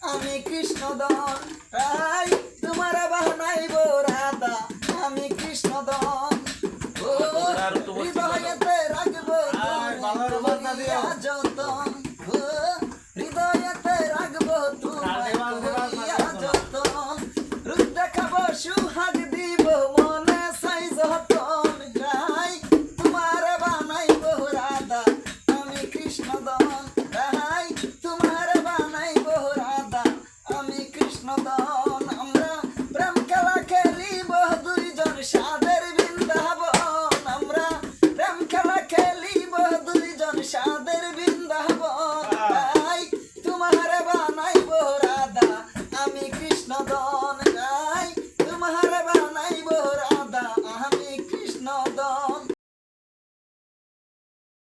আমি কৃষ্ণদন তাই তোমার বানাইব রাধা আমি কৃষ্ণদন ও হৃদয়েতে রাখবো তোমায় যতন ও হৃদয়েতে রাখবো তোমায় যতন রূপ দেখাবো সুহাগ দিব মনে সাই যতন যাই তোমার বানাইব রাধা আমি কৃষ্ণদন তাই তোমার বানাইব রাধা আমি কৃষ্ণদন আমরা প্রেম খেলা খেলিব দুইজন সাদের বৃন্দাবন আমরা প্রেম খেলা খেলিব দুইজন সাদের বৃন্দাবন তাই তোমার বানাইব রাধা আমি কৃষ্ণদন